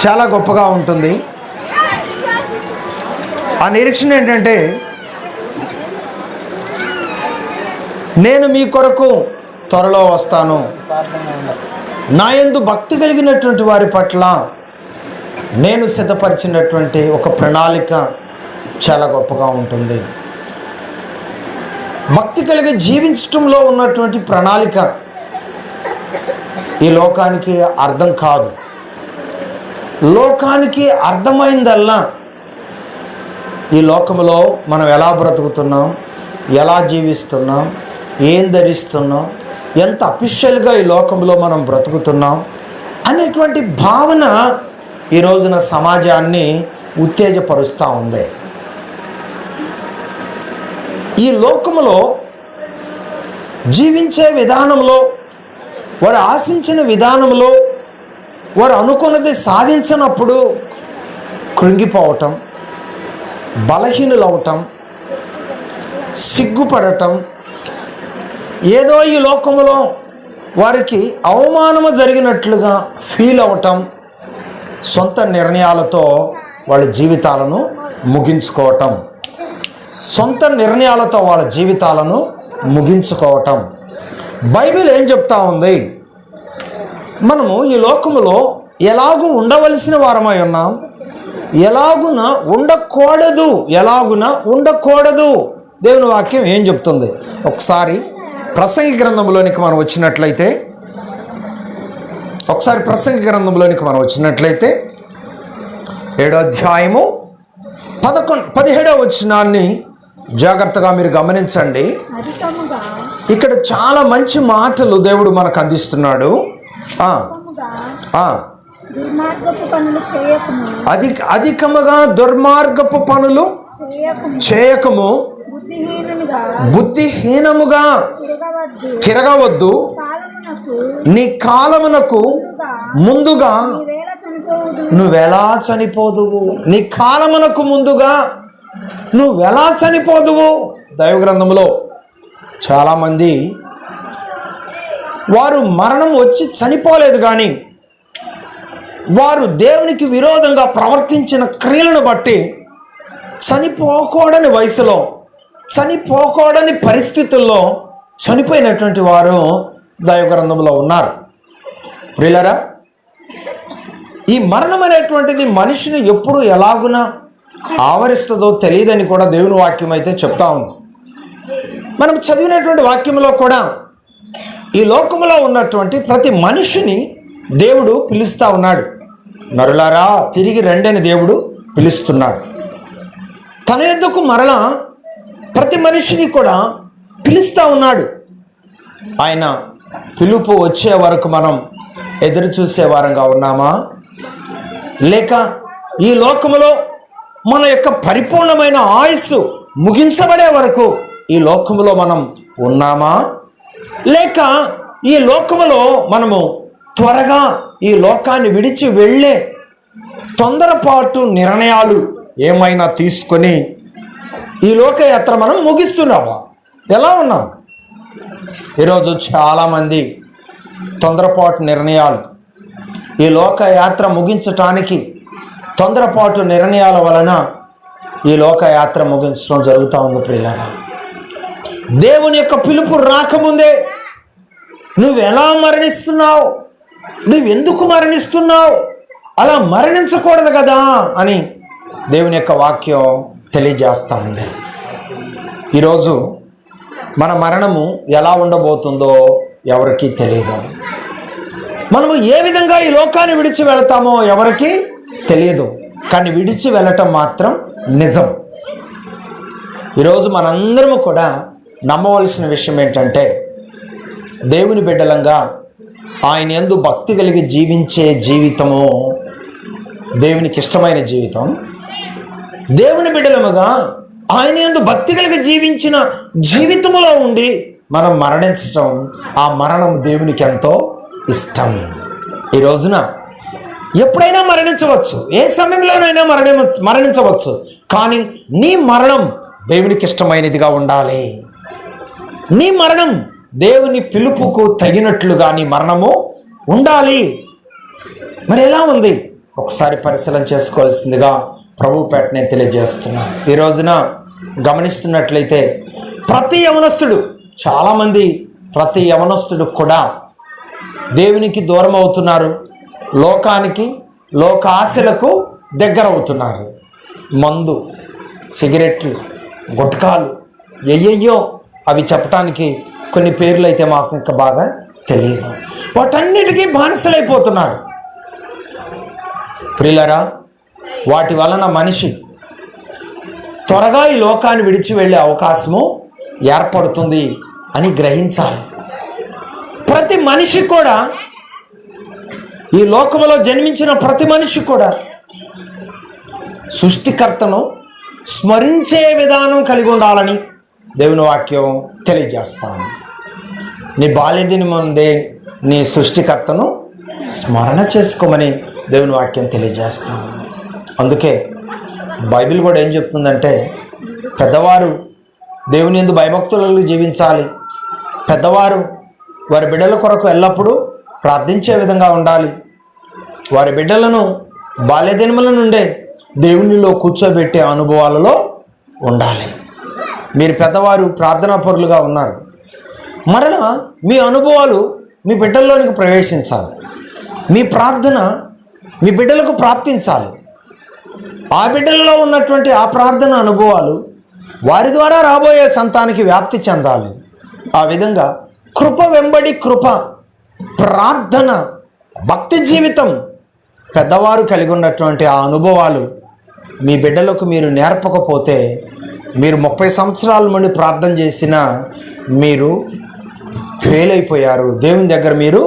చాలా గొప్పగా ఉంటుంది. ఆ నిరీక్షణ ఏంటంటే, నేను మీ కొరకు త్వరలో వస్తాను, నా యందు భక్తి కలిగినటువంటి వారి పట్ల నేను సిద్ధపరిచినటువంటి ఒక ప్రణాళిక చాలా గొప్పగా ఉంటుంది. భక్తి కలిగి జీవించటంలో ఉన్నటువంటి ప్రణాళిక ఈ లోకానికి అర్థం కాదు. లోకానికి అర్థమైందల్లా ఈ లోకంలో మనం ఎలా బ్రతుకుతున్నాం, ఎలా జీవిస్తున్నాం, ఏం ధరిస్తున్నాం, ఎంత అఫిషియల్గా ఈ లోకంలో మనం బ్రతుకుతున్నాం అనేటువంటి భావన ఈ రోజున సమాజాన్ని ఉత్తేజపరుస్తూ ఉంది. ఈ లోకంలో జీవించే విధానంలో, వారు ఆశించిన విధానంలో వారు అనుకున్నది సాధించినప్పుడు కృంగిపోవటం, బలహీనులవటం, సిగ్గుపడటం, ఏదో ఈ లోకంలో వారికి అవమానము జరిగినట్లుగా ఫీల్ అవటం, సొంత నిర్ణయాలతో వాళ్ళ జీవితాలను ముగించుకోవటం, సొంత నిర్ణయాలతో వాళ్ళ జీవితాలను ముగించుకోవటం. బైబిల్ ఏం చెప్తా ఉంది? మనము ఈ లోకములో ఎలాగూ ఉండవలసిన వారమై ఉన్నాం, ఎలాగున ఉండకూడదు దేవుని వాక్యం ఏం చెప్తుంది? ఒకసారి ప్రసంగి గ్రంథంలోనికి మనం వచ్చినట్లయితే 7వ అధ్యాయము 17వ వచనాన్ని జాగ్రత్తగా మీరు గమనించండి. ఇక్కడ చాలా మంచి మాటలు దేవుడు మనకు అందిస్తున్నాడు. అధికముగా దుర్మార్గపు పనులు చేయకము, బుద్ధిహీనముగా తిరగవద్దు, నీ కాలమునకు ముందుగా నువ్వెలా చనిపోదువు. నీ కాలమునకు ముందుగా నువ్వెలా చనిపోదువు. దైవ గ్రంథంలో చాలామంది వారు మరణం వచ్చి చనిపోలేదు, కానీ వారు దేవునికి విరోధంగా ప్రవర్తించిన క్రియలను బట్టి చనిపోకూడని వయసులో, చనిపోకూడని పరిస్థితుల్లో చనిపోయినటువంటి వారు దైవ గ్రంథంలో ఉన్నారు. ప్రియులారా, ఈ మరణం అనేటువంటిది మనిషిని ఎప్పుడు ఎలాగునా ఆవరిస్తుందో తెలియదని కూడా దేవుని వాక్యం అయితే చెప్తా ఉంది. మనం చదివినటువంటి వాక్యంలో కూడా ఈ లోకంలో ఉన్నటువంటి ప్రతి మనిషిని దేవుడు పిలుస్తూ ఉన్నాడు. నరులారా తిరిగి రండని దేవుడు పిలుస్తున్నాడు. తన యొద్దకు మరలా ప్రతి మనిషిని కూడా పిలుస్తూ ఉన్నాడు. ఆయన పిలుపు వచ్చే వరకు మనం ఎదురు చూసే వారంగా ఉన్నామా, లేక ఈ లోకములో మన యొక్క పరిపూర్ణమైన ఆయుస్సు ముగించబడే వరకు ఈ లోకములో మనం ఉన్నామా, లేక ఈ లోకములో మనము త్వరగా ఈ లోకాన్ని విడిచి వెళ్ళే తొందరపాటు నిర్ణయాలు ఏమైనా తీసుకొని ఈ లోకయాత్ర మనం ముగిస్తున్నామా? ఎలా ఉన్నాం? ఈరోజు చాలామంది తొందరపాటు నిర్ణయాలు, ఈ లోకయాత్ర ముగించటానికి తొందరపాటు నిర్ణయాల వలన ఈ లోకయాత్ర ముగించడం జరుగుతూ ఉంది. ప్రియులారా, దేవుని యొక్క పిలుపు రాకముందే నువ్వెలా మరణిస్తున్నావు, నువ్వెందుకు మరణిస్తున్నావు, అలా మరణించకూడదు కదా అని దేవుని యొక్క వాక్యం తెలియజేస్తూ ఉంది. ఈరోజు మన మరణము ఎలా ఉండబోతుందో ఎవరికీ తెలియదు. మనము ఏ విధంగా ఈ లోకాన్ని విడిచి వెళతామో ఎవరికీ తెలియదు, కానీ విడిచి వెళ్ళటం మాత్రం నిజం. ఈరోజు మనందరము కూడా నమ్మవలసిన విషయం ఏంటంటే, దేవుని బిడ్డలంగా ఆయన యందు భక్తి కలిగి జీవించే జీవితము దేవునికి ఇష్టమైన జీవితం. దేవుని బిడ్డలముగా ఆయన యందు భక్తి కలిగి జీవించిన జీవితములో ఉండి మనం మరణించటం, ఆ మరణం దేవునికి ఎంతో ఇష్టం. ఈ రోజున ఎప్పుడైనా మరణించవచ్చు, ఏ సమయంలోనైనా మరణించవచ్చు, కానీ నీ మరణం దేవునికి ఇష్టమైనదిగా ఉండాలి. నీ మరణం దేవుని పిలుపుకు తగినట్లుగా నీ మరణము ఉండాలి. మరి ఎలా ఉంది ఒకసారి పరిశీలన చేసుకోవాల్సిందిగా ప్రభు పేట నేను తెలియజేస్తున్నాను. ఈ రోజున గమనిస్తున్నట్లయితే ప్రతి యవనస్తుడు, చాలామంది ప్రతి యవనస్తుడు కూడా దేవునికి దూరం అవుతున్నారు, లోకానికి, లోక ఆశలకు దగ్గర అవుతున్నారు. మందు, సిగరెట్లు, గుట్కాలు, ఎయ్యయ్యో అవి చెప్పటానికి కొన్ని పేర్లు అయితే మాకు ఇంకా బాగా తెలియదు. వాటన్నిటికీ బానిసలైపోతున్నారు. ప్రియులారా, వాటి వలన మనిషి త్వరగా ఈ లోకాన్ని విడిచి వెళ్ళే అవకాశము ఏర్పడుతుంది అని గ్రహించాలి. ప్రతి మనిషి కూడా, ఈ లోకములో జన్మించిన ప్రతి మనిషి కూడా సృష్టికర్తను స్మరించే విధానం కలిగి ఉండాలని దేవుని వాక్యం తెలియజేస్తాను. నీ బాల్యదిని ముందే నీ సృష్టికర్తను స్మరణ చేసుకోమని దేవుని వాక్యం తెలియజేస్తాను. అందుకే బైబిల్ కూడా ఏం చెప్తుందంటే, పెద్దవారు దేవుని యందు భయభక్తులలో జీవించాలి, పెద్దవారు వారి బిడ్డల కొరకు ఎల్లప్పుడూ ప్రార్థించే విధంగా ఉండాలి, వారి బిడ్డలను బాల్యదినముల నుండే దేవునిలో కూర్చోబెట్టే అనుభవాలలో ఉండాలి. మీరు పెద్దవారు ప్రార్థనా పరులుగా ఉన్నారు, మరలా మీ అనుభవాలు మీ బిడ్డల్లోనికి ప్రవేశించాలి, మీ ప్రార్థన మీ బిడ్డలకు ప్రాప్తించాలి. ఆ బిడ్డలలో ఉన్నటువంటి ఆ ప్రార్థన అనుభవాలు వారి ద్వారా రాబోయే సంతానికి వ్యాప్తి చెందాలి. ఆ విధంగా కృప వెంబడి కృప, ప్రార్థన, భక్తి జీవితం, పెద్దవారు కలిగి ఉన్నటువంటి ఆ అనుభవాలు మీ బిడ్డలకు మీరు నేర్పకపోతే, మీరు 30 సంవత్సరాల నుండి ప్రార్థన చేసినా మీరు ఫెయిల్ అయిపోయారు. దేవుని దగ్గర మీరు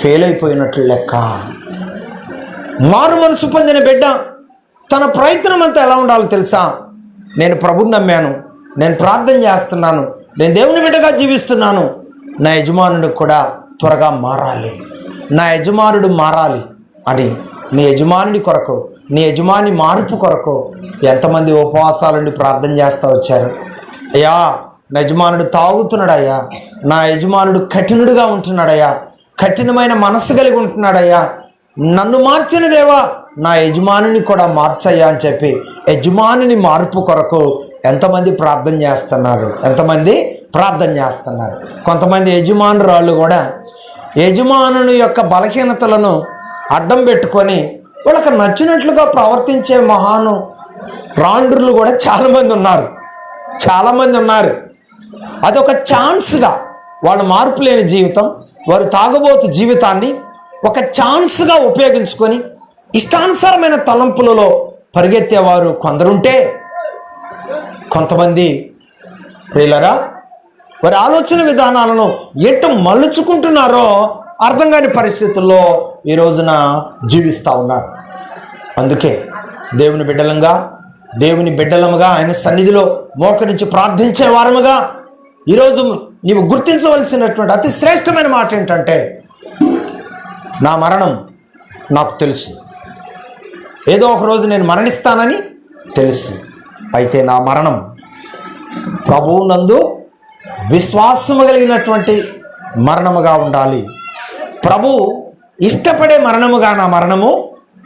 ఫెయిల్ అయిపోయినట్లు లెక్క. మారు మనసు పొందిన బిడ్డ తన ప్రయత్నం అంతా ఎలా ఉండాలో తెలుసా? నేను ప్రభువుని నమ్మాను, నేను ప్రార్థన చేస్తున్నాను, నేను దేవుని బిడ్డగా జీవిస్తున్నాను, నా యజమానుడు కూడా త్వరగా మారాలి, నా యజమానుడు మారాలి అని నీ యజమానుడి కొరకు, నీ యజమాని మార్పు కొరకు ఎంతమంది ఉపవాసాలుండి ప్రార్థన చేస్తూ వచ్చారు. అయ్యా, నా యజమానుడు తాగుతున్నాడయ్యా, నా యజమానుడు కఠినుడిగా ఉంటున్నాడయ్యా, కఠినమైన మనస్సు కలిగి ఉంటున్నాడయ్యా, నన్ను మార్చిన దేవా నా యజమానిని కూడా మార్చయ్యా అని చెప్పి యజమానిని మార్పు కొరకు ఎంతమంది ప్రార్థన చేస్తున్నారు, ఎంతమంది ప్రార్థన చేస్తున్నారు. కొంతమంది యజమానురాళ్ళు కూడా యజమానుని యొక్క బలహీనతలను అడ్డం పెట్టుకొని వాళ్ళకి నచ్చినట్లుగా ప్రవర్తించే మహాను రాండ్రులు కూడా చాలామంది ఉన్నారు. అదొక ఛాన్స్గా, వాళ్ళ మార్పు లేని జీవితం, వారు తాగబోతు జీవితాన్ని ఒక ఛాన్స్గా ఉపయోగించుకొని ఇష్టానుసారమైన తలంపులలో పరిగెత్తేవారు కొందరుంటే, కొంతమంది ప్రియులరా వారి ఆలోచన విధానాలను ఎటు మలుచుకుంటున్నారో అర్థం కాని పరిస్థితుల్లో ఈ రోజున జీవిస్తూ ఉన్నారు. అందుకే దేవుని బిడ్డలముగా ఆయన సన్నిధిలో మోకరించి ప్రార్థించే వారముగా ఈరోజు నీవు గుర్తించవలసినటువంటి అతి శ్రేష్టమైన మాట ఏంటంటే, నా మరణం నాకు తెలుసు, ఏదో ఒక రోజు నేను మరణిస్తానని తెలుసు. అయితే నా మరణం ప్రభువునందు విశ్వాసము కలిగినటువంటి మరణముగా ఉండాలి, ప్రభు ఇష్టపడే మరణముగా నా మరణము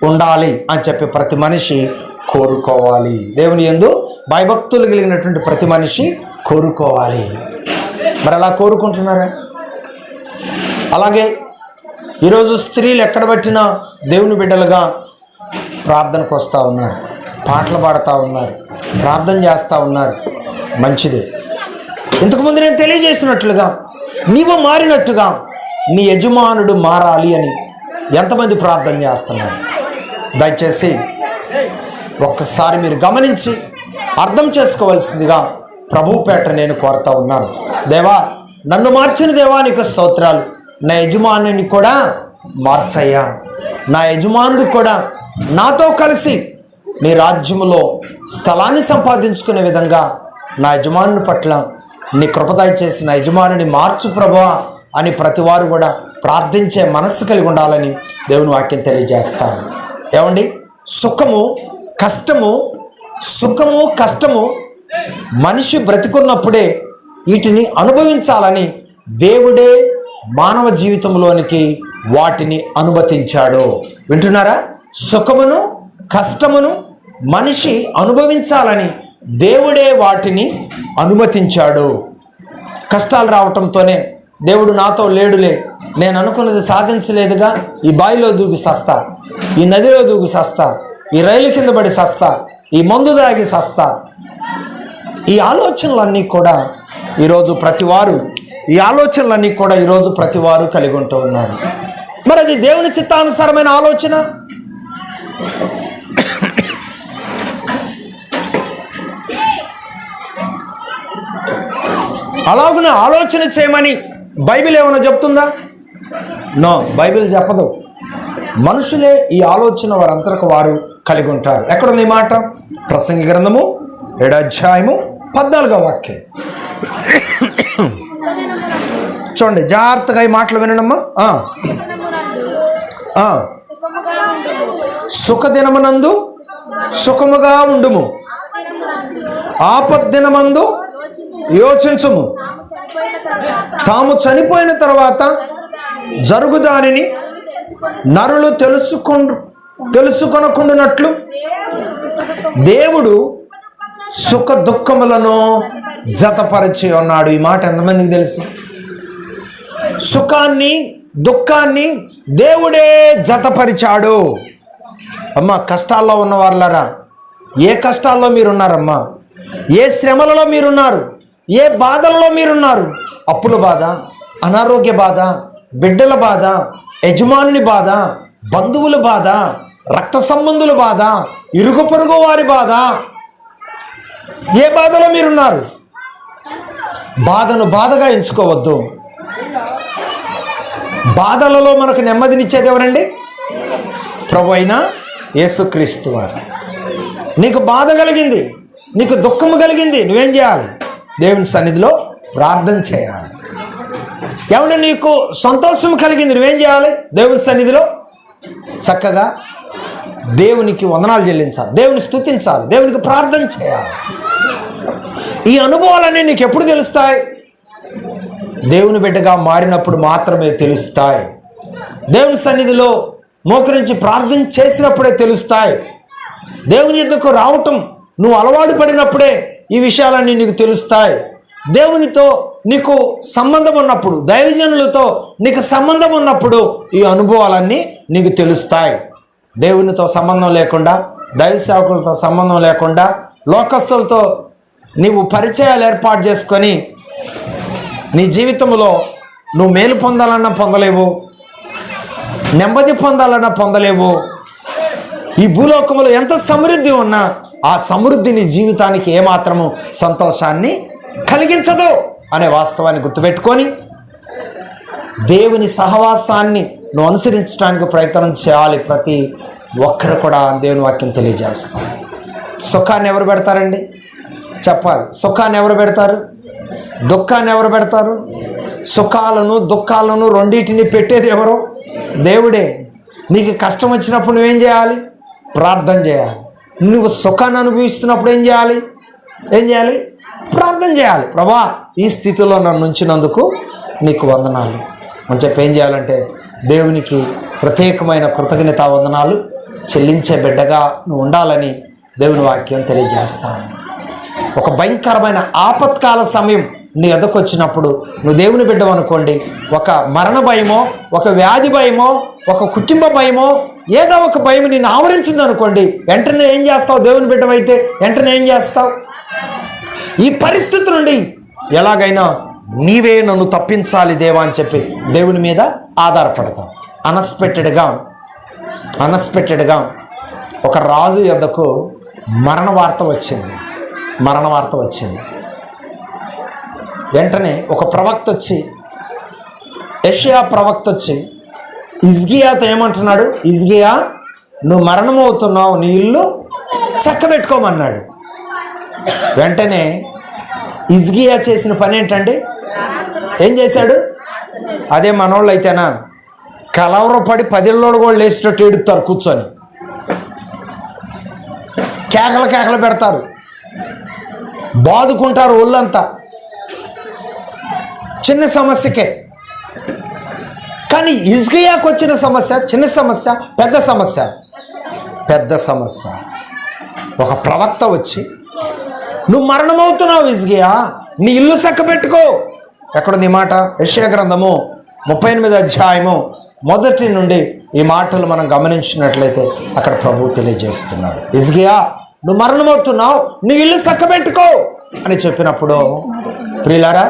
ఉండాలి అని చెప్పి ప్రతి మనిషి కోరుకోవాలి. దేవుని యందు భయభక్తులు కలిగినటువంటి ప్రతి మనిషి కోరుకోవాలి. మరి అలా కోరుకుంటున్నారా? అలాగే ఈరోజు స్త్రీలు ఎక్కడ పట్టినా దేవుని బిడ్డలుగా ప్రార్థనకు వస్తూ ఉన్నారు, పాటలు పాడుతూ ఉన్నారు, ప్రార్థన చేస్తూ ఉన్నారు. మంచిదే. ఇంతకుముందు నేను తెలియజేసినట్లుగా నీవు మారినట్టుగా నీ యజమానుడు మారాలి అని ఎంతమంది ప్రార్థన చేస్తున్నారు? దయచేసి ఒక్కసారి మీరు గమనించి అర్థం చేసుకోవాల్సిందిగా ప్రభువు పేట నేను కోరుతా ఉన్నాను. దేవా, నన్ను మార్చిన దేవా నీకు స్తోత్రాలు, నా యజమానుని కూడా మార్చయ్యా, నా యజమానుడు కూడా నాతో కలిసి నీ రాజ్యములో స్థలాన్ని సంపాదించుకునే విధంగా నా యజమానుని పట్ల నీ కృపదయ చేసి నా యజమానుని మార్చు ప్రభువా అని ప్రతివారు కూడా ప్రార్థించే మనస్సు కలిగి ఉండాలని దేవుని వాక్యం తెలియజేస్తాను. ఏమండి, సుఖము కష్టము మనిషి బ్రతికున్నప్పుడే వీటిని అనుభవించాలని దేవుడే మానవ జీవితంలోనికి వాటిని అనుమతించాడు. వింటున్నారా? సుఖమును కష్టమును మనిషి అనుభవించాలని దేవుడే వాటిని అనుమతించాడు. కష్టాలు రావటంతోనే దేవుడు నాతో లేడులే, నేను అనుకున్నది సాధించలేదుగా, ఈ బావిలో దూకి సస్తా, ఈ నదిలో దూకి సస్తా, ఈ రైలు కింద పడి సస్తా, ఈ మందు దాగి సస్తా, ఈ ఆలోచనలన్నీ కూడా ఈరోజు ప్రతివారు కలిగి ఉంటూ ఉన్నారు. మరి అది దేవుని చిత్తానుసారమైన ఆలోచన? అలాగున ఆలోచన చేయమని బైబిల్ ఏమైనా చెప్తుందా? నో, బైబిల్ చెప్పదు. మనుషులే ఈ ఆలోచన వారంతరకు వారు కలిగి ఉంటారు. ఎక్కడుంది ఈ మాట? ప్రసంగి గ్రంథము 7వ అధ్యాయము 14వ వాక్యం. చూడండి, జాగ్రత్తగా ఈ మాటలు వినడమ్మా. సుఖదినమునందు సుఖముగా ఉండుము, ఆపద్దినమందు యోచించుము, తాము చనిపోయిన తర్వాత జరుగు దానిని నరులు తెలుసుకొనకుండునట్లు దేవుడు సుఖ దుఃఖములను జతపరిచి ఉన్నాడు. ఈ మాట ఎంతమందికి తెలుసు? సుఖాన్ని దుఃఖాన్ని దేవుడే జతపరిచాడు. అమ్మ, కష్టాల్లో ఉన్న వాళ్ళరా, ఏ కష్టాల్లో మీరున్నారమ్మా? ఏ శ్రమలలో మీరున్నారు? ఏ బాధల్లో మీరున్నారు? అప్పుల బాధ, అనారోగ్య బాధ, బిడ్డల బాధ, యజమానుని బాధ, బంధువుల బాధ, రక్త సంబంధుల బాధ, ఇరుగు పొరుగు వారి బాధ, ఏ బాధలో మీరున్నారు? బాధను బాధగా ఎంచుకోవద్దు. బాధలలో మనకు నెమ్మదినిచ్చేది ఎవరండి? ప్రభు అయిన యేసుక్రీస్తు వారు. నీకు బాధ కలిగింది, నీకు దుఃఖము కలిగింది, నువ్వేం చేయాలి? దేవుని సన్నిధిలో ప్రార్థన చేయాలి. ఏమన్నా నీకు సంతోషం కలిగింది, నువ్వేం చేయాలి? దేవుని సన్నిధిలో చక్కగా దేవునికి వందనాలు చెల్లించాలి, దేవుని స్తుతించాలి, దేవునికి ప్రార్థన చేయాలి. ఈ అనుభవాలన్నీ నీకు ఎప్పుడు తెలుస్తాయి? దేవుని బిడ్డగా మారినప్పుడు మాత్రమే తెలుస్తాయి. దేవుని సన్నిధిలో మోకరించి ప్రార్థన చేసినప్పుడే తెలుస్తాయి. దేవుని యొద్దకు రావటం నువ్వు అలవాటు పడినప్పుడే ఈ విషయాలన్నీ నీకు తెలుస్తాయి. దేవునితో నీకు సంబంధం ఉన్నప్పుడు, దైవజనులతో నీకు సంబంధం ఉన్నప్పుడు ఈ అనుభవాలన్నీ నీకు తెలుస్తాయి. దేవునితో సంబంధం లేకుండా, దైవ సేవకులతో సంబంధం లేకుండా, లోకస్తులతో నీవు పరిచయాలు ఏర్పాటు చేసుకొని నీ జీవితంలో నువ్వు మేలు పొందాలన్నా పొందలేవు, నెమ్మది పొందాలన్నా పొందలేవు. ఈ భూలోకంలో ఎంత సమృద్ధి ఉన్నా ఆ సమృద్ధి నీ జీవితానికి ఏమాత్రము సంతోషాన్ని కలిగించదు అనే వాస్తవాన్ని గుర్తుపెట్టుకొని దేవుని సహవాసాన్ని నువ్వు అనుసరించడానికి ప్రయత్నం చేయాలి. ప్రతి ఒక్కరు కూడా దేవుని వాక్యం తెలియజేస్తాం. సుఖాన్ని ఎవరు పెడతారండి? చెప్పాలి. సుఖాన్ని ఎవరు పెడతారు? దుఃఖాన్ని ఎవరు పెడతారు? సుఖాలను దుఃఖాలను రెండింటిని పెట్టేది ఎవరు? దేవుడే. నీకు కష్టం వచ్చినప్పుడు నువ్వేం చేయాలి? ప్రార్థన చేయాలి. నువ్వు సుఖాన్ని అనుభవిస్తున్నప్పుడు ఏం చేయాలి? ప్రార్థన చేయాలి. ప్రభా, ఈ స్థితిలో నన్ను ఉంచినందుకు నీకు వందనాలు అని చెప్పి ఏం చేయాలంటే దేవునికి ప్రత్యేకమైన కృతజ్ఞతా వందనాలు చెల్లించే బిడ్డగా నువ్వు ఉండాలని దేవుని వాక్యం తెలియజేస్తాను. ఒక భయంకరమైన ఆపత్కాల సమయం నీ ఎదకు వచ్చినప్పుడు నువ్వు దేవుని బిడ్డవు అనుకోండి, ఒక మరణ భయమో, ఒక వ్యాధి భయమో, ఒక కుటుంబ భయమో, ఏదో ఒక భయం నిన్ను ఆవరించింది అనుకోండి, వెంటనే ఏం చేస్తావు? దేవుని బిడ్డవైతే వెంటనే ఏం చేస్తావు? ఈ పరిస్థితి నుండి ఎలాగైనా నీవే నన్ను తప్పించాలి దేవా అని చెప్పి దేవుని మీద ఆధారపడతాం. అన్ఎక్స్పెక్టెడ్గా ఒక రాజు యొద్దకు మరణ వార్త వచ్చింది. వెంటనే ఒక ప్రవక్త వచ్చి, యెషయా ప్రవక్త వచ్చి హిజ్కియాతో ఏమంటున్నాడు? హిజ్కియా, నువ్వు మరణమవుతున్నావు, నీ ఇల్లు చక్కబెట్టుకోమన్నాడు. వెంటనే హిజ్కియా చేసిన పని ఏంటండి? ఏం చేశాడు? అదే మనోళ్ళు అయితేనా కలవరపడి 10 ఏళ్ళోడు కూడా లేచినట్టు ఏడుతారు, కూర్చొని కేకలు పెడతారు, బాదుకుంటారు ఒళ్ళంతా చిన్న సమస్యకే. కానీ హిజ్కియాకు వచ్చిన సమస్య చిన్న సమస్య, పెద్ద సమస్య. పెద్ద సమస్య. ఒక ప్రవక్త వచ్చి, నువ్వు మరణమవుతున్నావు హిజ్కియా, నీ ఇల్లు చక్కబెట్టుకో. ఎక్కడుంది ఈ మాట? యెషయా గ్రంథము 38 అధ్యాయము 1 నుండి ఈ మాటలు మనం గమనించినట్లయితే అక్కడ ప్రభువు తెలియజేస్తున్నాడు, హిజ్కియా నువ్వు మరణమవుతున్నావు, నీ ఇల్లు చక్కబెట్టుకో అని చెప్పినప్పుడు ప్రియులారా,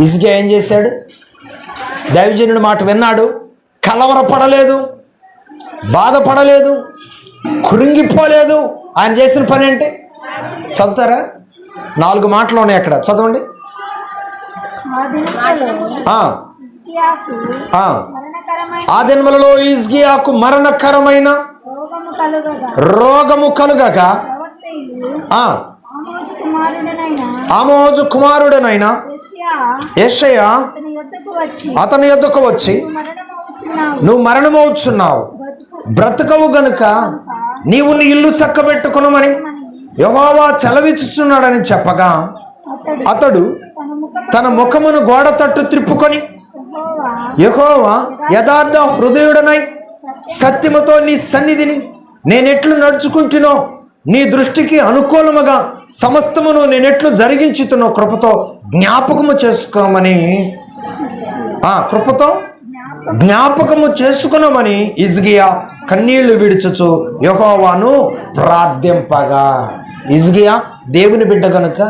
హిజ్కియా ఏం చేశాడు? దైవజనుడి మాట విన్నాడు, కలవరపడలేదు, బాధపడలేదు, కృంగిపోలేదు. ఆయన చేసిన పని ఏంటి? చదువుతారా? 4 మాటలు ఉన్నాయి అక్కడ, చదవండి. ఆ దినములలో హిజ్కియాకు మరణకరమైన రోగము కలుగగా ఆమోజు కుమారుడనైన యెషయా అతని యొద్దకు వచ్చి, నువ్వు మరణమవుచున్నావు, బ్రతకవు గనుక నీవు నీ ఇల్లు చక్కబెట్టుకునమని యెహోవా సెలవిచ్చుచున్నాడని చెప్పగా, అతడు తన ముఖమును గోడ తట్టు త్రిప్పుకొని, యెహోవా యథార్థ హృదయుడనై సత్యముతో నీ సన్నిధిని నేనెట్లు నడుచుకుంటునో, నీ దృష్టికి అనుకూలముగా సమస్తమును నేనెట్లు జరిగించుతున్నో కృపతో జ్ఞాపకము చేసుకోమని, కృపతో జ్ఞాపకము చేసుకున్నామని హిజ్కియా కన్నీళ్లు విడుచుచు యెహోవాను ప్రార్థింపగా. హిజ్కియా దేవుని బిడ్డ కనుక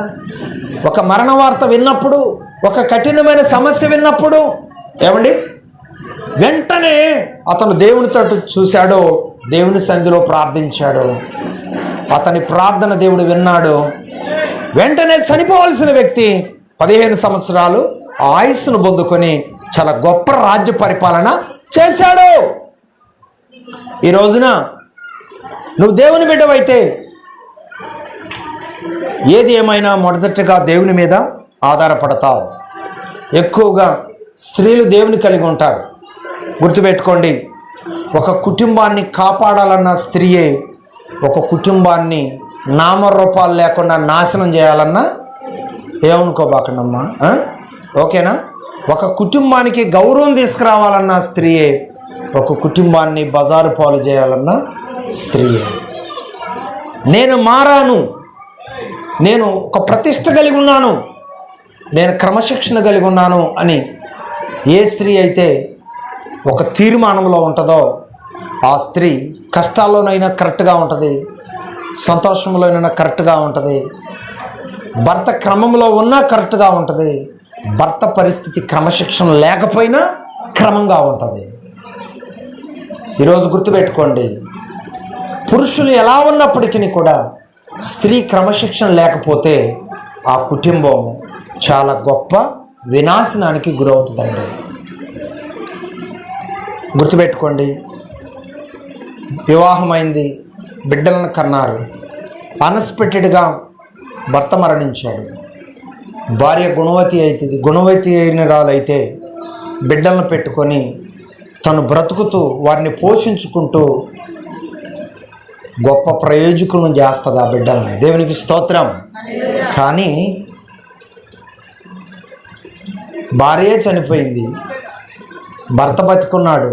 ఒక మరణ వార్త విన్నప్పుడు, ఒక కఠినమైన సమస్య విన్నప్పుడు ఏమండి, వెంటనే అతను దేవుని తట్టు చూశాడు, దేవుని సన్నిధిలో ప్రార్థించాడు. అతని ప్రార్థన దేవుడు విన్నాడు. వెంటనే చనిపోవలసిన వ్యక్తి 15 సంవత్సరాలు ఆయుస్సును పొందుకొని చాలా గొప్ప రాజ్య పరిపాలన చేశాడు. ఈ రోజున నువ్వు దేవుని బిడ్డవైతే ఏది ఏమైనా మొదటగా దేవుని మీద ఆధారపడతావు. ఎక్కువగా స్త్రీలు దేవుని కలిగి ఉంటారు. గుర్తుపెట్టుకోండి, ఒక కుటుంబాన్ని కాపాడాలన్న స్త్రీయే ఒక కుటుంబాన్ని నామరూపాలు లేకుండా నాశనం చేయాలన్నా ఏమనుకోబాకండమ్మా, ఓకేనా? ఒక కుటుంబానికి గౌరవం తీసుకురావాలన్న స్త్రీయే ఒక కుటుంబాన్ని బజారు పాలు చేయాలన్న స్త్రీయే. నేను మారాను, నేను ఒక ప్రతిష్ట కలిగి ఉన్నాను, నేను క్రమశిక్షణ కలిగి ఉన్నాను అని ఏ స్త్రీ అయితే ఒక తీర్మానంలో ఉంటుందో ఆ స్త్రీ కష్టాల్లోనైనా కరెక్ట్గా ఉంటుంది, సంతోషంలోనైనా కరెక్ట్గా ఉంటుంది, భర్త క్రమంలో ఉన్నా కరెక్ట్గా ఉంటుంది, భర్త పరిస్థితి క్రమశిక్షణ లేకపోయినా క్రమంగా ఉంటుంది. ఈరోజు గుర్తుపెట్టుకోండి, పురుషులు ఎలా ఉన్నప్పటికీ కూడా స్త్రీ క్రమశిక్షణ లేకపోతే ఆ కుటుంబం చాలా గొప్ప వినాశనానికి గురవుతుందండి. గుర్తుపెట్టుకోండి, వివాహమైంది, బిడ్డలను కన్నారు, అన్ఎక్స్పెక్టెడ్గా భర్త మరణించాడు, భార్య గుణవతి అయినరాలైతే బిడ్డలను పెట్టుకొని తను బ్రతుకుతూ వారిని పోషించుకుంటూ గొప్ప ప్రయోజకులను చేస్తుంది ఆ బిడ్డల్ని. దేవునికి స్తోత్రం. కానీ భార్యే చనిపోయింది, భర్త బతికున్నాడు,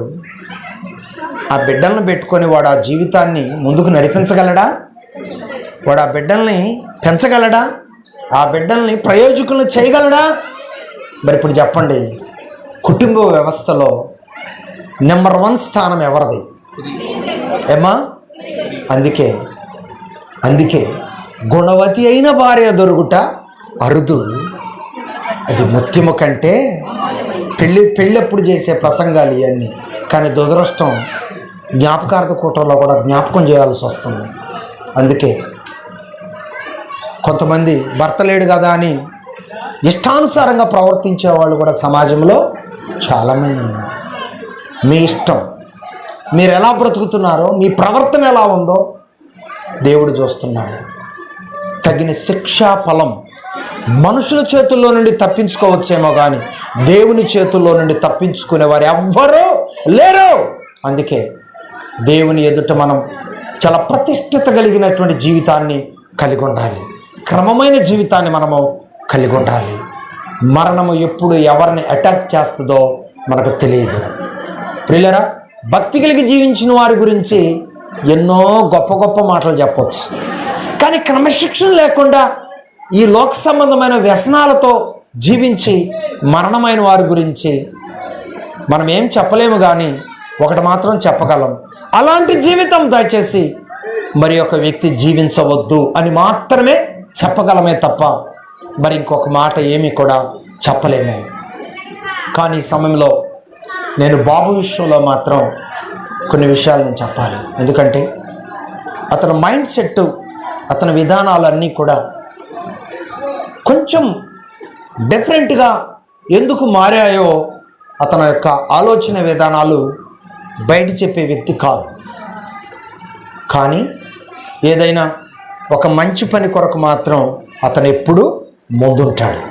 ఆ బిడ్డలను పెట్టుకొని వాడు ఆ జీవితాన్ని ముందుకు నడిపించగలడా? వాడు ఆ బిడ్డల్ని పెంచగలడా? ఆ బిడ్డల్ని ప్రయోజకులను చేయగలడా? మరి ఇప్పుడు చెప్పండి, కుటుంబ వ్యవస్థలో నెంబర్ 1 స్థానం ఎవరిది? ఏమా? అందుకే గుణవతి అయిన భార్య దొరుకుట అరుదు. అది ముత్యము కంటే పెళ్ళెప్పుడు చేసే ప్రసంగాలు ఇవన్నీ. కానీ దురదృష్టం, జ్ఞాపకార్థ కూటంలో కూడా జ్ఞాపకం చేయాల్సి వస్తుంది. అందుకే కొంతమంది భర్త లేడు కదా అని ఇష్టానుసారంగా ప్రవర్తించే వాళ్ళు కూడా సమాజంలో చాలామంది ఉన్నారు. మీ ఇష్టం, మీరు ఎలా బ్రతుకుతున్నారో, మీ ప్రవర్తన ఎలా ఉందో దేవుడు చూస్తున్నాడు. తగిన శిక్షా ఫలం మనుషుల చేతుల్లో నుండి తప్పించుకోవచ్చేమో కానీ దేవుని చేతుల్లో నుండి తప్పించుకునేవారు ఎవ్వరూ లేరు. అందుకే దేవుని ఎదుట మనం చాలా ప్రతిష్ఠిత కలిగినటువంటి జీవితాన్ని కలిగి ఉండాలి, క్రమమైన జీవితాన్ని మనము కలిగి ఉండాలి. మరణము ఎప్పుడు ఎవరిని అటాక్ చేస్తుందో మనకు తెలియదు. ప్రియులరా, భక్తి కలిగి జీవించిన వారి గురించి ఎన్నో గొప్ప గొప్ప మాటలు చెప్పవచ్చు. కానీ క్రమశిక్షణ లేకుండా ఈ లోక సంబంధమైన వ్యసనాలతో జీవించి మరణమైన వారి గురించి మనం ఏం చెప్పలేము. కానీ ఒకటి మాత్రం చెప్పగలం, అలాంటి జీవితం దయచేసి మరి ఒక వ్యక్తి జీవించవద్దు అని మాత్రమే చెప్పగలమే తప్ప మరి ఇంకొక మాట ఏమీ కూడా చెప్పలేము. కానీ ఈ సమయంలో నేను బాబు విషయంలో మాత్రం కొన్ని విషయాలు నేను చెప్పాలి. ఎందుకంటే అతని మైండ్ సెట్, అతని విధానాలన్నీ కూడా కొంచెం డిఫరెంట్గా ఎందుకు మారాయో అతని యొక్క ఆలోచన విధానాలు బయట చెప్పే వ్యక్తి కాదు. కానీ ఏదైనా ఒక మంచి పని కొరకు మాత్రం అతను ఎప్పుడూ ముందుంటాడు.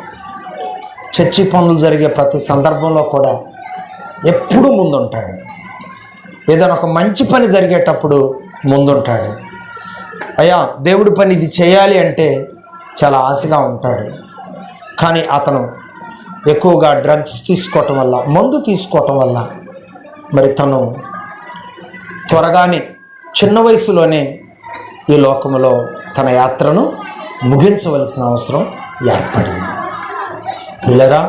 చర్చి పనులు జరిగే ప్రతి సందర్భంలో కూడా ఎప్పుడూ ముందుంటాడు. ఏదైనా ఒక మంచి పని జరిగేటప్పుడు ముందుంటాడు. అయ్యా దేవుడి పని ఇది చేయాలి అంటే చాలా ఆశగా ఉంటాడు. కానీ అతను ఎక్కువగా డ్రగ్స్ తీసుకోవటం వల్ల, మందు తీసుకోవటం వల్ల మరి తను త్వరగానే చిన్న వయసులోనే ఈ లోకంలో తన యాత్రను ముగించవలసిన అవసరం ఏర్పడింది. పిల్లరా,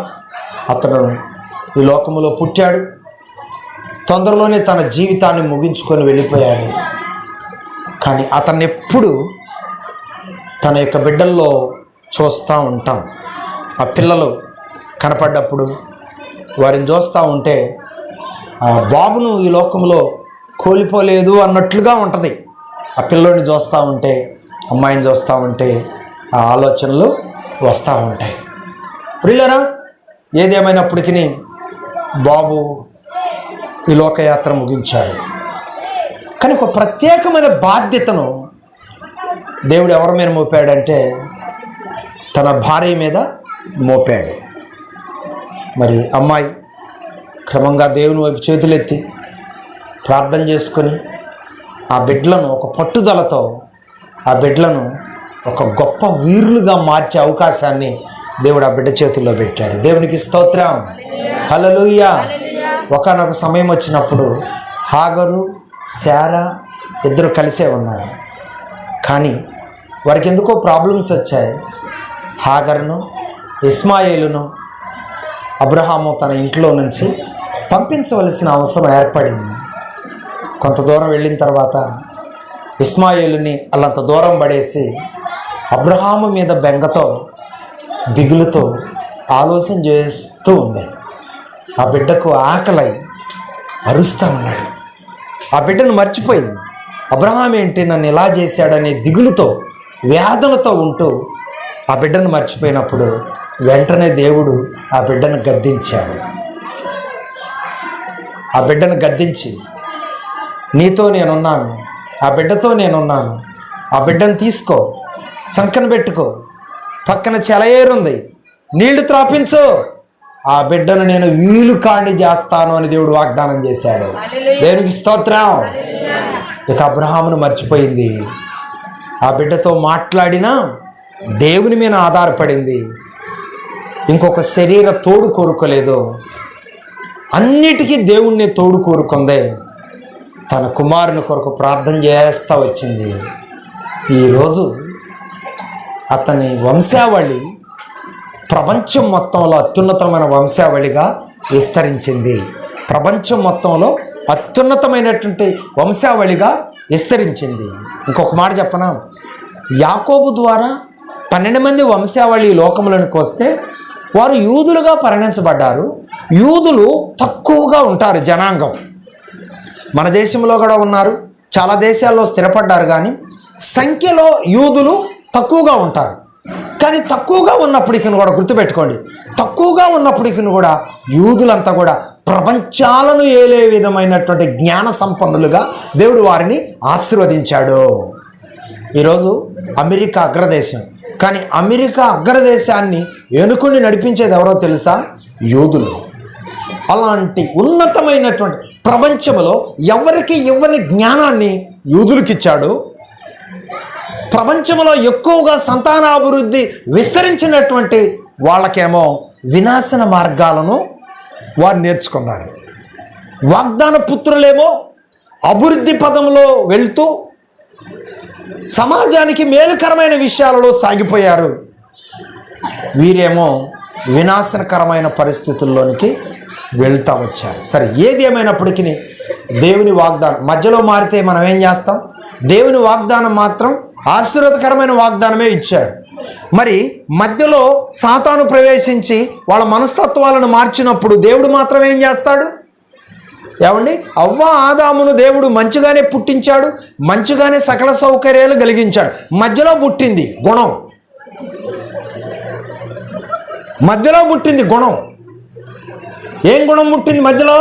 అతను ఈ లోకంలో పుట్టాడు, తొందరలోనే తన జీవితాన్ని ముగించుకొని వెళ్ళిపోయాడు. కానీ అతన్ని ఎప్పుడు తన యొక్క బిడ్డల్లో చూస్తూ ఉంటాం. ఆ పిల్లలు కనపడ్డప్పుడు వారిని చూస్తూ ఉంటే ఆ బాబును ఈ లోకంలో కోల్పోలేదు అన్నట్లుగా ఉంటుంది. ఆ పిల్లోని చూస్తూ ఉంటే, అమ్మాయిని చూస్తూ ఉంటే ఆ ఆలోచనలు వస్తూ ఉంటాయి. ప్రియులరా, ఏదేమైనప్పటికీ బాబు ఈ లోకయాత్ర ముగించాడు. కానీ ఒక ప్రత్యేకమైన బాధ్యతను దేవుడు ఎవరి మీద మోపాడంటే తన భార్య మీద మోపాడు. మరి అమ్మాయి క్రమంగా దేవుని వైపు చేతులెత్తి ప్రార్థన చేసుకొని ఆ బిడ్డలను ఒక పట్టుదలతో ఆ బిడ్డలను ఒక గొప్ప వీరులుగా మార్చే అవకాశాన్ని దేవుడు ఆ బిడ్డ చేతుల్లో పెట్టాడు. దేవునికి స్తోత్రం, హల్లెలూయా. ఒకానొక సమయం వచ్చినప్పుడు హాగరు, శారా ఇద్దరు కలిసే ఉన్నారు. కానీ వారికి ఎందుకో ప్రాబ్లమ్స్ వచ్చాయి. హాగరును, ఇస్మాయేలును అబ్రహాము తన ఇంట్లో నుంచి పంపించవలసిన అవసరం ఏర్పడింది. కొంత దూరం వెళ్ళిన తర్వాత ఇస్మాయేలుని అల్లంత దూరం పడేసి అబ్రహాము మీద బెంగతో, దిగులుతో ఆలోచన చేస్తూ ఉంది. ఆ బిడ్డకు ఆకలై అరుస్తూ ఉన్నాడు. ఆ బిడ్డను మర్చిపోయింది. అబ్రహాం ఏంటి నన్ను ఇలా చేశాడనే దిగులుతో, వేదనతో ఉంటూ ఆ బిడ్డను మర్చిపోయినప్పుడు వెంటనే దేవుడు ఆ బిడ్డను గద్దించాడు. ఆ బిడ్డను గద్దించి, నీతో నేనున్నాను, ఆ బిడ్డతో నేనున్నాను, ఆ బిడ్డను తీసుకో, సంకన పెట్టుకో, పక్కన చెలయేరుంది, నీళ్లు త్రాపించు, ఆ బిడ్డను నేను వీలు కాండి చేస్తాను అని దేవుడు వాగ్దానం చేశాడు. దేవునికి స్తోత్రం. ఇక అబ్రహామును మర్చిపోయింది. ఆ బిడ్డతో మాట్లాడినా దేవుని మీద ఆధారపడింది. ఇంకొక శరీర తోడు కోరుకోలేదు. అన్నిటికీ దేవుణ్ణి తోడు కోరుకుందే. తన కుమారుని కొరకు ప్రార్థన చేస్తూ వచ్చింది. ఈరోజు అతని వంశావళి ప్రపంచం మొత్తంలో అత్యున్నతమైన వంశావళిగా విస్తరించింది. ప్రపంచం మొత్తంలో అత్యున్నతమైనటువంటి వంశావళిగా విస్తరించింది. ఇంకొక మాట చెప్పనా, యాకోబు ద్వారా 12 మంది వంశావళి లోకంలోనికి వస్తే వారు యూదులుగా పరిగణించబడ్డారు. యూదులు తక్కువగా ఉంటారు జనాంగం. మన దేశంలో కూడా ఉన్నారు, చాలా దేశాల్లో స్థిరపడ్డారు. కానీ సంఖ్యలో యూదులు తక్కువగా ఉంటారు. కానీ తక్కువగా ఉన్నప్పటికీ కూడా గుర్తుపెట్టుకోండి, తక్కువగా ఉన్నప్పటికీ కూడా యూదులంతా కూడా ప్రపంచాలను ఏలే విధమైనటువంటి జ్ఞాన సంపన్నులుగా దేవుడు వారిని ఆశీర్వదించాడు. ఈరోజు అమెరికా అగ్రదేశం. కానీ అమెరికా అగ్రదేశాన్ని ఎన్నుకొని నడిపించేది ఎవరో తెలుసా? యూదులు. అలాంటి ఉన్నతమైనటువంటి ప్రపంచంలో ఎవరికి ఇవ్వని జ్ఞానాన్ని యూదులకిచ్చాడు. ప్రపంచంలో ఎక్కువగా సంతానాభివృద్ధి విస్తరించినటువంటి వాళ్ళకేమో వినాశన మార్గాలను వారు నేర్చుకున్నారు. వాగ్దాన పుత్రులేమో అభివృద్ధి పదంలో వెళ్తూ సమాజానికి మేలుకరమైన విషయాలలో సాగిపోయారు. వీరేమో వినాశనకరమైన పరిస్థితుల్లోనికి వెళ్తూ వచ్చారు. సరే, ఏది ఏమైనప్పటికీ దేవుని వాగ్దానం మధ్యలో మారితే మనం ఏం చేస్తాం? దేవుని వాగ్దానం మాత్రం ఆశీర్వాదకరమైన వాగ్దానమే ఇచ్చాడు. మరి మధ్యలో సాతాను ప్రవేశించి వాళ్ళ మనస్తత్వాలను మార్చినప్పుడు దేవుడు మాత్రం ఏం చేస్తాడు? ఏమండి, అవ్వ ఆదామును దేవుడు మంచిగానే పుట్టించాడు, మంచిగానే సకల సౌకర్యాలు కలిగించాడు. మధ్యలో పుట్టింది గుణం, మధ్యలో పుట్టింది గుణం. ఏం గుణం పుట్టింది మధ్యలో?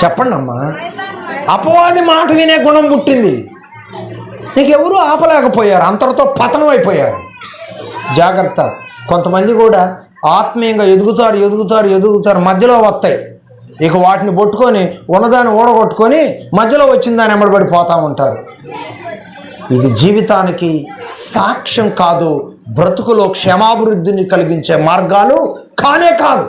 చెప్పండి అమ్మా. అపవాది మాట వినే గుణం పుట్టింది. నీకెవరూ ఆపలేకపోయారు, అంతటితో పతనం అయిపోయారు. జాగ్రత్త. కొంతమంది కూడా ఆత్మీయంగా ఎదుగుతారు, మధ్యలో వస్తాయి. ఇక వాటిని పట్టుకొని ఉన్నదాన్ని ఓడగొట్టుకొని మధ్యలో వచ్చిన దాన్ని ఎమ్మడబడి పోతూ ఉంటారు. ఇది జీవితానికి సాక్ష్యం కాదు, బ్రతుకులో క్షేమాభివృద్ధిని కలిగించే మార్గాలు కానే కాదు.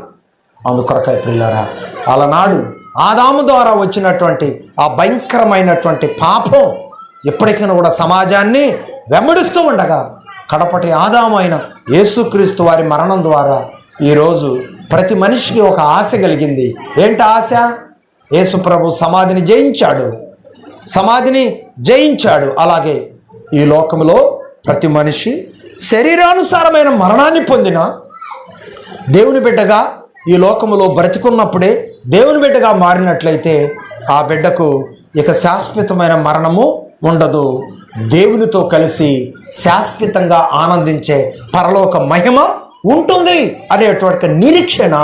అందుకొరకై ప్రియులారా, అలనాడు ఆదాము ద్వారా వచ్చినటువంటి ఆ భయంకరమైనటువంటి పాపం ఎప్పటికైనా కూడా సమాజాన్ని వెంబడిస్తూ ఉండగా కడపటి ఆదాము అయిన యేసుక్రీస్తు వారి మరణం ద్వారా ఈరోజు ప్రతి మనిషికి ఒక ఆశ కలిగింది. ఏంటి ఆశ? యేసు ప్రభు సమాధిని జయించాడు. అలాగే ఈ లోకంలో ప్రతి మనిషి శరీరానుసారమైన మరణాన్ని పొందిన దేవుని బిడ్డగా ఈ లోకములో బ్రతికున్నప్పుడే దేవుని బిడ్డగా మారినట్లయితే ఆ బిడ్డకు ఇక శాశ్వతమైన మరణము ఉండదు. దేవునితో కలిసి శాశ్వతంగా ఆనందించే పరలోక మహిమ ఉంటుంది అనేటువంటి నిరీక్షణ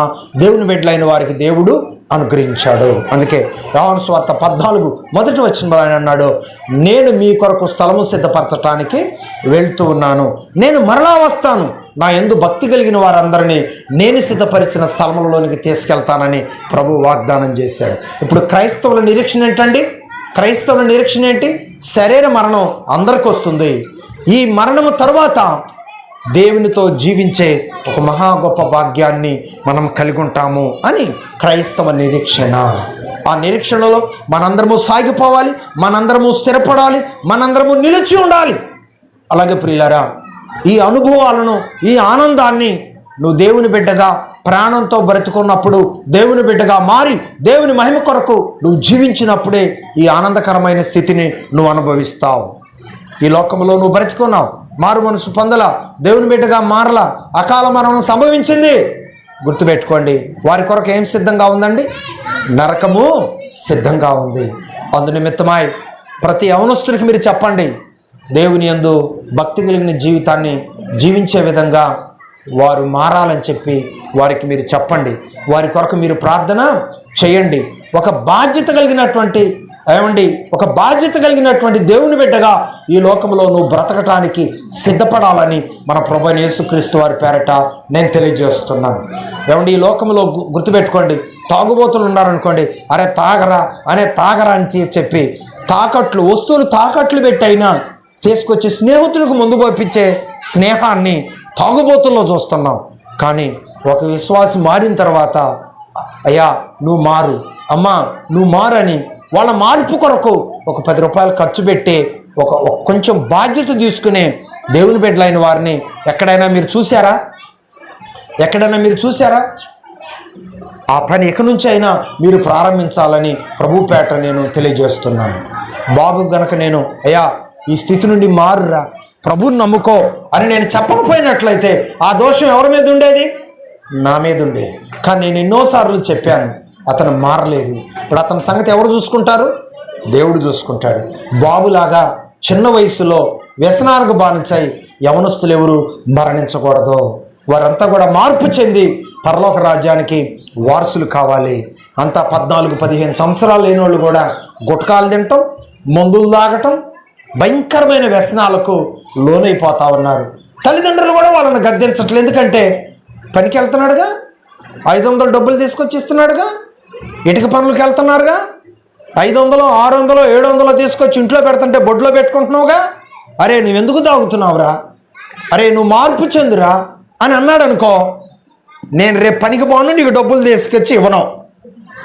దేవుని బిడ్డలైన వారికి దేవుడు అనుగ్రహించాడు. అందుకే యోహాను సువార్త 14 మొదటి వచనంలో ఆయన అన్నాడు, నేను మీ కొరకు స్థలము సిద్ధపరచటానికి వెళ్తూ ఉన్నాను, నేను మరలా వస్తాను, నా యందు భక్తి కలిగిన వారందరినీ నేను సిద్ధపరిచిన స్థలములలోనికి తీసుకెళ్తానని ప్రభు వాగ్దానం చేశాడు. ఇప్పుడు క్రైస్తవుల నిరీక్షణ ఏంటండి? క్రైస్తవుల నిరీక్షణ ఏంటి? శరీర మరణం అందరికీ వస్తుంది. ఈ మరణము తరువాత దేవునితో జీవించే ఒక మహా గొప్ప భాగ్యాన్ని మనం కలిగి ఉంటాము అని క్రైస్తవ నిరీక్షణ. ఆ నిరీక్షణలో మనందరము సాగిపోవాలి, మనందరము స్థిరపడాలి, మనందరము నిలిచి ఉండాలి. అలాగే ప్రియులారా, ఈ అనుభవాలను, ఈ ఆనందాన్ని నువ్వు దేవుని బిడ్డగా ప్రాణంతో బ్రతుకున్నప్పుడు, దేవుని బిడ్డగా మారి దేవుని మహిమ కొరకు నువ్వు జీవించినప్పుడే ఈ ఆనందకరమైన స్థితిని నువ్వు అనుభవిస్తావు. ఈ లోకంలో నువ్వు బ్రతుకున్నావు, మారు మనసు పొందలా, దేవుని బిడ్డగా మారలా, అకాల మరణం సంభవించింది. గుర్తుపెట్టుకోండి, వారి కొరకు ఏం సిద్ధంగా ఉందండి? నరకము సిద్ధంగా ఉంది. అందునిమిత్తమై ప్రతి యవనస్తునికి మీరు చెప్పండి, దేవుని యందు భక్తి కలిగిన జీవితాన్ని జీవించే విధంగా వారు మారాలని చెప్పి వారికి మీరు చెప్పండి. వారి కొరకు మీరు ప్రార్థన చేయండి. ఒక బాధ్యత కలిగినటువంటి దేవుని బిడ్డగా ఈ లోకంలో నువ్వు బ్రతకటానికి సిద్ధపడాలని మన ప్రభువైన యేసుక్రీస్తు వారి పేరట నేను తెలియజేస్తున్నాను. ఈ లోకంలో గుర్తుపెట్టుకోండి, తాగుబోతులు ఉన్నారనుకోండి, తాగరా అని చెప్పి వస్తువులు తాకట్లు పెట్టైనా తీసుకొచ్చి స్నేహితులకు ముందు పంపించే స్నేహాన్ని తాగుబోతుల్లో చూస్తున్నాం. కానీ ఒక విశ్వాసి మారిన తర్వాత, అయ్యా నువ్వు మారు, అమ్మా నువ్వు మారని వాళ్ళ మార్పు కొరకు ఒక 10 రూపాయలు ఖర్చు పెట్టి కొంచెం బాధ్యత తీసుకునే దేవుని బిడ్డలైన వారిని ఎక్కడైనా మీరు చూసారా? ఆ పని ఎక్కడి నుంచి అయినా మీరు ప్రారంభించాలని ప్రభుపేట నేను తెలియజేస్తున్నాను. బాబు గనక నేను, అయ్యా ఈ స్థితి నుండి మారురా, ప్రభువుని నమ్ముకో అని నేను చెప్పకపోయినట్లయితే ఆ దోషం ఎవరి మీద ఉండేది? నా మీద ఉండేది. కానీ నేను ఎన్నోసార్లు చెప్పాను, అతను మారలేదు. ఇప్పుడు అతని సంగతి ఎవరు చూసుకుంటారు? దేవుడు చూసుకుంటాడు. బాబులాగా చిన్న వయసులో వ్యసనాలకు బానించాయి యవనస్తులు ఎవరు మరణించకూడదు. వారంతా కూడా మార్పు చెంది పరలోక రాజ్యానికి వారసులు కావాలి. అంతా 14-15 సంవత్సరాలు లేని వాళ్ళు కూడా గుట్కాలు తినటం, మందులు తాగటం, భయంకరమైన వ్యసనాలకు లోనైపోతా ఉన్నారు. తల్లిదండ్రులు కూడా వాళ్ళని గద్దించట్లేదు. ఎందుకంటే పనికి వెళ్తున్నాడుగా, 500 డబ్బులు తీసుకొచ్చి ఇస్తున్నాడుగా, ఇటుక పనులకు వెళ్తున్నారుగా, 500, 600, 700 తీసుకొచ్చి ఇంట్లో పెడుతుంటే బొడ్లో పెట్టుకుంటున్నావుగా, అరే నువ్వెందుకు తాగుతున్నావురా, అరే నువ్వు మార్పు చెందురా అని అన్నాడు అనుకో, నేను రేపు పనికి పోను, నీకు డబ్బులు తీసుకొచ్చి ఇవ్వను.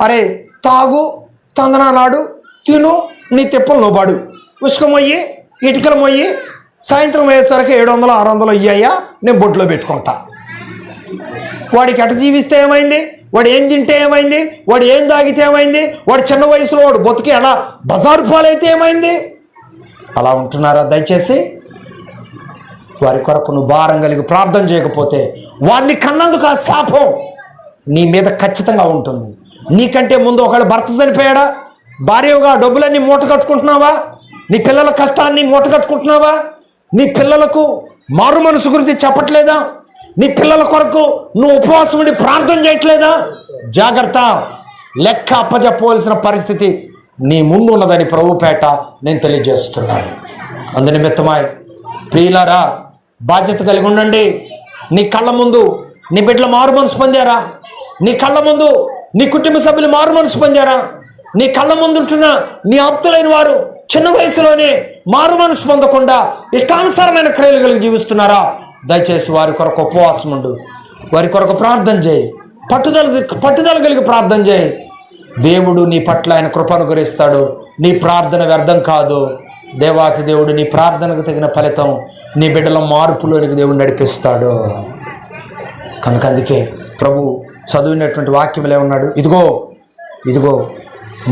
అరే తాగు, తందనాడు, తిను, నీ తిప్పలు నువ్వు పడు, ఉసుక మొయ్యి, ఇటుకలు మొయ్యి, సాయంత్రం అయ్యేసరికి 700 600 ఇయ్యా, నేను బొడ్లో పెట్టుకుంటా. వాడికి ఎట జీవిస్తే ఏమైంది, వాడు ఏం తింటే ఏమైంది, వాడు ఏం తాగితే ఏమైంది, వాడు చిన్న వయసులో వాడు బతుకి ఎలా బజారు పాలైతే ఏమైంది? అలా ఉంటున్నారా? దయచేసి వారి కొరకు నువ్వు భారం కలిగి ప్రార్థన చేయకపోతే వారిని కన్నందుకు ఆ శాపం నీ మీద ఖచ్చితంగా ఉంటుంది. నీకంటే ముందు ఒకవేళ భర్త చనిపోయాడా, భార్యగా డబ్బులన్నీ మూట కట్టుకుంటున్నావా? నీ పిల్లల కష్టాన్ని మూట కట్టుకుంటున్నావా? నీ పిల్లలకు మారు మనసు గురించి చెప్పట్లేదా? నీ పిల్లల కొరకు నువ్వు ఉపవాసం ఉండి ప్రార్థన చేయట్లేదా? జాగ్రత్త, లెక్క అప్పజెప్పవలసిన పరిస్థితి నీ ముందు ఉన్నదని ప్రభుపేట నేను తెలియజేస్తున్నాను. అందునిమిత్తమై ప్రియులారా, బాధ్యత కలిగి ఉండండి. నీ కళ్ళ ముందు నీ బిడ్డలు మారు మనసు పొందారా? నీ కళ్ళ ముందు నీ కుటుంబ సభ్యులు మారు మనసు పొందారా? నీ కళ్ళ ముందు ఉంటున్న నీ ఆప్తులైన వారు చిన్న వయసులోనే మారు మనసు పొందకుండా ఇష్టానుసారమైన క్రియలు కలిగి జీవిస్తున్నారా? దయచేసి వారి కొరకు ఉపవాసం ఉండు, వారి కొరకు ప్రార్థన చేయి, పట్టుదల కలిగి ప్రార్థన చేయి. దేవుడు నీ పట్ల ఆయన కృపను గురిస్తాడు. నీ ప్రార్థన వ్యర్థం కాదు. దేవాతి దేవుడు నీ ప్రార్థనకు తగిన ఫలితం నీ బిడ్డల మార్పులోనికి దేవుడు నడిపిస్తాడు. కనుక అందుకే ప్రభు చదివినటువంటి వాక్యంలో ఏమన్నాడు? ఇదిగో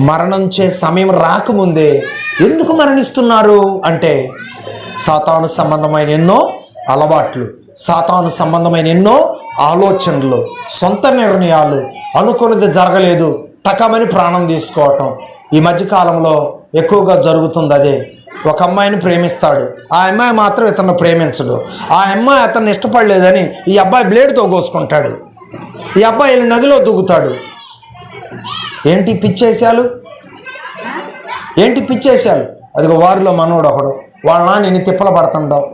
మరణించే సమయం రాకముందే ఎందుకు మరణిస్తున్నారు అంటే, సాతాను సంబంధమైన ఎన్నో అలవాట్లు, సాతాను సంబంధమైన ఎన్నో ఆలోచనలు, సొంత నిర్ణయాలు, అనుకున్నది జరగలేదు టకమని ప్రాణం తీసుకోవటం ఈ మధ్యకాలంలో ఎక్కువగా జరుగుతుంది. అదే ఒక అమ్మాయిని ప్రేమిస్తాడు, ఆ అమ్మాయి మాత్రం ఇతను ప్రేమించడు. ఆ అమ్మాయి అతన్ని ఇష్టపడలేదని ఈ అబ్బాయి బ్లేడ్తో కోసుకుంటాడు, ఈ అబ్బాయి వెళ్ళి నదిలో దూకుతాడు. ఏంటి పిచ్చేసాలు, ఏంటి పిచ్చేసాలు? అదిగో వారిలో మనోడు ఒకడు, వాళ్ళ నాన్న ఎన్ని తిప్పలు పడుతుండవు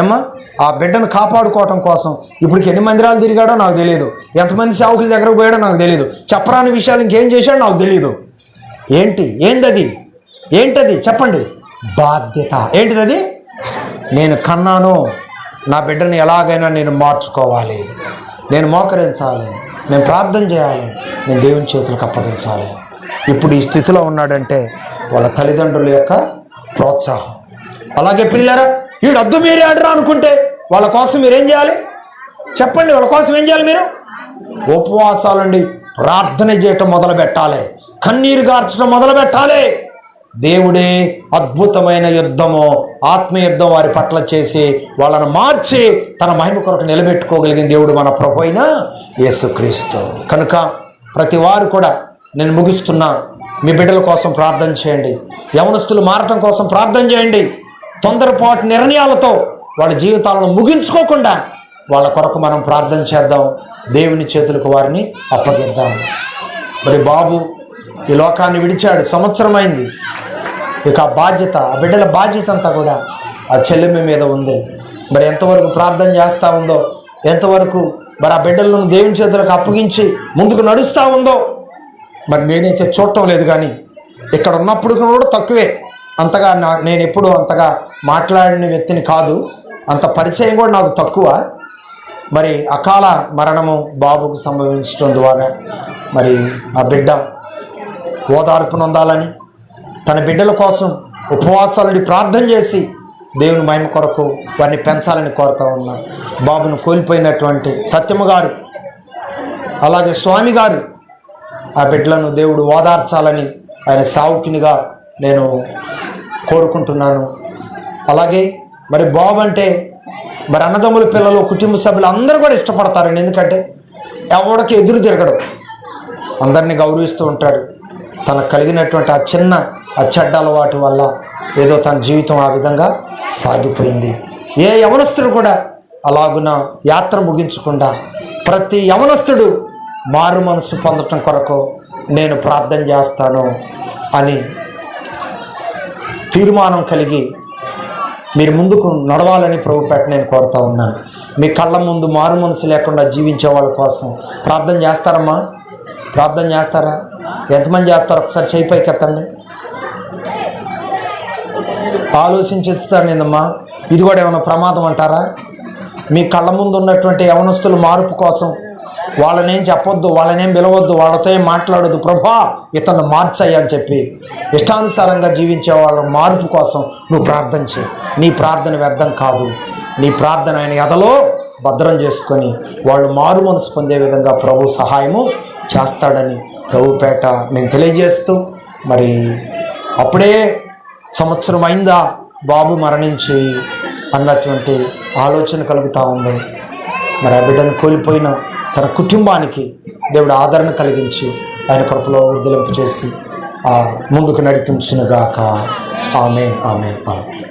ఏమ్మా ఆ బిడ్డను కాపాడుకోవటం కోసం. ఇప్పటికి ఎన్ని మందిరాలు తిరిగాడో నాకు తెలియదు, ఎంతమంది సేవకుల దగ్గరకు పోయాడో నాకు తెలియదు, చెప్పరాని విషయాలు ఇంకేం చేశాడో నాకు తెలియదు. ఏంటది చెప్పండి? బాధ్యత. ఏంటిది? నేను కన్నాను, నా బిడ్డను ఎలాగైనా నేను మార్చుకోవాలి, నేను మోకరించాలి, నేను ప్రార్థన చేయాలి, నేను దేవుని చేతులకు అప్పగించాలి. ఇప్పుడు ఈ స్థితిలో ఉన్నాడంటే వాళ్ళ తల్లిదండ్రుల యొక్క ప్రోత్సాహం. అలాగే పిల్లరా, వీడు అద్దు మీరే ఆడరా అనుకుంటే వాళ్ళ కోసం మీరేం చేయాలి చెప్పండి? వాళ్ళ కోసం ఏం చేయాలి? మీరు ఉపవాసాలండి, ప్రార్థన చేయటం మొదలు పెట్టాలి, కన్నీరు గార్చడం మొదలు పెట్టాలి. దేవుడే అద్భుతమైన యుద్ధము, ఆత్మయుద్ధం వారి పట్ల చేసి వాళ్ళను మార్చి తన మహిమ కొరకు నిలబెట్టుకోగలిగిన దేవుడు మన ప్రభు అయిన యేసుక్రీస్తు. కనుక ప్రతి వారు కూడా, నేను ముగిస్తున్నా, మీ బిడ్డల కోసం ప్రార్థన చేయండి, యవనస్తులు మారటం కోసం ప్రార్థన చేయండి. తొందరపాటు నిర్ణయాలతో వాళ్ళ జీవితాలను ముగించుకోకుండా వాళ్ళ కొరకు మనం ప్రార్థన చేద్దాం, దేవుని చేతులకు వారిని అప్పగిద్దాం. మరి బాబు ఈ లోకాన్ని విడిచాడు, సంవత్సరం అయింది. ఇక ఆ బాధ్యత, ఆ బిడ్డల బాధ్యత అంతా కూడా ఆ చెల్లెమ్మ మీద ఉంది. మరి ఎంతవరకు ప్రార్థన చేస్తూ ఉందో, ఎంతవరకు మరి ఆ బిడ్డలను దేవుని చేతులకు అప్పగించి ముందుకు నడుస్తూ ఉందో మరి నేనైతే చూడటం లేదు. కానీ ఇక్కడ ఉన్నప్పుడు కూడా తక్కువే, అంతగా నేను ఎప్పుడు అంతగా మాట్లాడిన వ్యక్తిని కాదు, అంత పరిచయం కూడా నాకు తక్కువ. మరి అకాల మరణము బాబుకు సంభవించడం ద్వారా మరి ఆ బిడ్డ ఓదార్పు నొందాలని, తన బిడ్డల కోసం ఉపవాసాలని ప్రార్థన చేసి దేవుని మహిమ కొరకు వారిని పెంచాలని కోరుతా ఉన్నా. బాబును కోల్పోయినటువంటి సత్యమ్మ గారు, అలాగే స్వామి గారు, ఆ బిడ్డలను దేవుడు ఓదార్చాలని ఆయన సావుకినిగా నేను కోరుకుంటున్నాను. అలాగే మరి బాబు అంటే మరి అన్నదమ్ముల పిల్లలు, కుటుంబ సభ్యులు అందరూ కూడా ఇష్టపడతారండి. ఎందుకంటే ఎవడికి ఎదురు తిరగడు, అందరినీ గౌరవిస్తూ ఉంటాడు. తనకు కలిగినటువంటి ఆ చిన్న చెడ్డ అలవాటు వల్ల ఏదో తన జీవితం ఆ విధంగా సాగిపోయింది. ఏ యవనస్తుడు కూడా అలాగున యాత్ర ముగించకుండా ప్రతి యవనస్తుడు మారు మనసు పొందటం కొరకు నేను ప్రార్థన చేస్తాను అని తీర్మానం కలిగి మీరు ముందుకు నడవాలని ప్రభుపేట నేను కోరుతా ఉన్నాను. మీ కళ్ళ ముందు మారు మనసు లేకుండా జీవించే వాళ్ళ కోసం ప్రార్థన చేస్తారమ్మా? ప్రార్థన చేస్తారా? ఎంతమంది చేస్తారో ఒకసారి చేయి పైకి ఎత్తండి. ఆలోచించుతాను నేనమ్మా, ఇది కూడా ఏమైనా ప్రమాదం అంటారా? మీ కళ్ళ ముందు ఉన్నటువంటి యవనస్తుల మార్పు కోసం వాళ్ళనేం చెప్పొద్దు, వాళ్ళనేం పిలవద్దు, వాళ్ళతో ఏం మాట్లాడొద్దు, ప్రభా ఇతను మార్చయ్యా అని చెప్పి ఇష్టానుసారంగా జీవించే వాళ్ళ మార్పు కోసం నువ్వు ప్రార్థన చేయి. నీ ప్రార్థన వ్యర్థం కాదు. నీ ప్రార్థన ఆయన ఎదలో భద్రం చేసుకొని వాళ్ళు మారు మనసు పొందే విధంగా ప్రభు సహాయము చేస్తాడని ప్రభుపేట నేను తెలియజేస్తూ, మరి అప్పుడే సంవత్సరం అయిందా బాబు మరణించి అన్నటువంటి ఆలోచన కలుగుతూ ఉంది. మరి ఆ బిడ్డను కోల్పోయిన తన కుటుంబానికి దేవుడు ఆదరణ కలిగించి ఆయన కృపలో ఉద్ధరింపు చేసి ముందుకు నడిపించునుగాక. ఆమేన్, ఆమేన్, ఆమేన్.